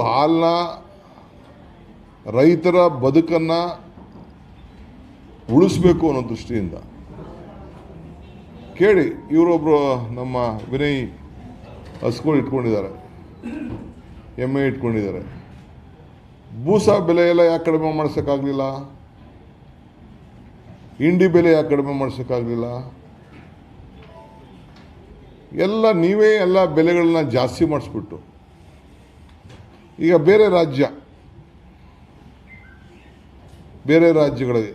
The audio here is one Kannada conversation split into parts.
ಹಾಲನ್ನ ರೈತರ ಬದುಕನ್ನು ಉಳಿಸ್ಬೇಕು ಅನ್ನೋ ದೃಷ್ಟಿಯಿಂದ ಕೇಳಿ. ಇವರೊಬ್ಬರು ನಮ್ಮ ವಿನಯ್ ಹಸ್ಗಳು ಇಟ್ಕೊಂಡಿದ್ದಾರೆ, ಎಮ್ಮೆ ಇಟ್ಕೊಂಡಿದ್ದಾರೆ. ಬೂಸ ಬೆಲೆ ಎಲ್ಲ ಯಾಕೆ ಕಡಿಮೆ ಮಾಡ್ಸೋಕ್ಕಾಗಲಿಲ್ಲ? ಹಿಂಡಿ ಬೆಲೆ ಯಾಕೆ ಕಡಿಮೆ ಮಾಡ್ಸೋಕ್ಕಾಗಲಿಲ್ಲ? ಎಲ್ಲ ನೀವೇ ಎಲ್ಲ ಬೆಲೆಗಳನ್ನ ಜಾಸ್ತಿ ಮಾಡಿಸ್ಬಿಟ್ಟು ಈಗ ಬೇರೆ ರಾಜ್ಯಗಳಿಗೆ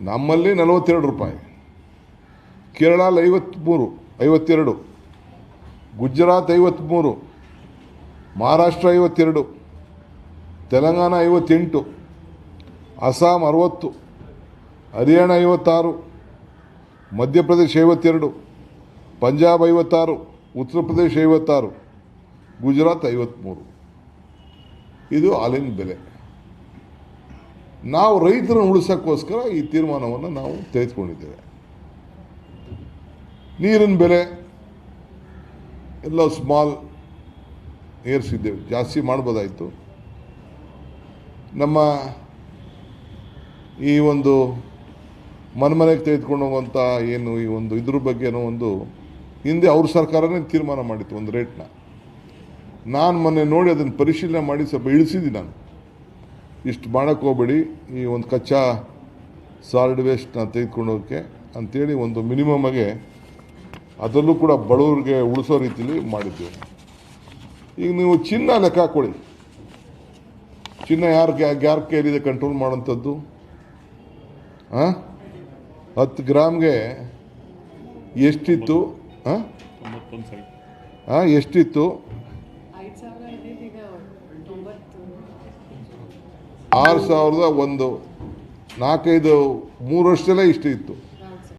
ನಮ್ಮಲ್ಲಿ 42 ರೂಪಾಯಿ, ಕೇರಳಲ್ಲಿ 52, ಗುಜರಾತ್ 53, ಮಹಾರಾಷ್ಟ್ರ 52, ತೆಲಂಗಾಣ 58, ಅಸ್ಸಾಂ 60, ಹರಿಯಾಣ 56, ಮಧ್ಯಪ್ರದೇಶ 52, ಪಂಜಾಬ್ 56, ಉತ್ತರ ಪ್ರದೇಶ 56, ಗುಜರಾತ್ 53. ಇದು ಹಾಲಿನ ಬೆಲೆ. ನಾವು ರೈತರನ್ನು ಉಳಿಸೋಕ್ಕೋಸ್ಕರ ಈ ತೀರ್ಮಾನವನ್ನು ನಾವು ತೆಗೆದುಕೊಂಡಿದ್ದೇವೆ. ನೀರಿನ ಬೆಲೆ ಎಲ್ಲ ಸ್ಮಾಲ್ ಏರಿಸಿದ್ದೇವೆ, ಜಾಸ್ತಿ ಮಾಡ್ಬೋದಾಯಿತು. ನಮ್ಮ ಈ ಒಂದು ಮನೆಗೆ ತೆಗೆದುಕೊಂಡು ಹೋಗುವಂಥ ಏನು ಈ ಒಂದು ಇದ್ರ ಬಗ್ಗೆನೋ ಒಂದು ಹಿಂದೆ ಅವ್ರ ಸರ್ಕಾರನೇ ತೀರ್ಮಾನ ಮಾಡಿತ್ತು ಒಂದು ರೇಟ್ನ. ನಾನು ಮೊನ್ನೆ ನೋಡಿ ಅದನ್ನು ಪರಿಶೀಲನೆ ಮಾಡಿ ಸ್ವಲ್ಪ ಇಳಿಸಿದ್ದೀನಿ. ನಾನು ಇಷ್ಟು ಮಾಡೋಕ್ಕೆ ಹೋಗ್ಬೇಡಿ, ಈ ಒಂದು ಕಚ್ಚಾ ಸಾಲಿಡ್ ವೇಸ್ಟ್ನ ತೆಗೆದುಕೊಂಡು ಹೋಗೋಕ್ಕೆ ಅಂಥೇಳಿ ಒಂದು ಮಿನಿಮಮ್ಗೆ ಅದರಲ್ಲೂ ಕೂಡ ಬಡವರಿಗೆ ಉಳಿಸೋ ರೀತಿಯಲ್ಲಿ ಮಾಡಿದ್ದೇವೆ. ಈಗ ನೀವು ಚಿನ್ನ ಲೆಕ್ಕ ಹಾಕ್ಕೊಳ್ಳಿ. ಚಿನ್ನ ಯಾರ ಕೈಲಿದೆ ಕಂಟ್ರೋಲ್ ಮಾಡೋಂಥದ್ದು? 10 ಗ್ರಾಮ್ಗೆ ಎಷ್ಟಿತ್ತು? ಎಷ್ಟಿತ್ತು? 6,000 1 4-5 3 ವರ್ಷದಲ್ಲೇ ಇಷ್ಟು ಇತ್ತು.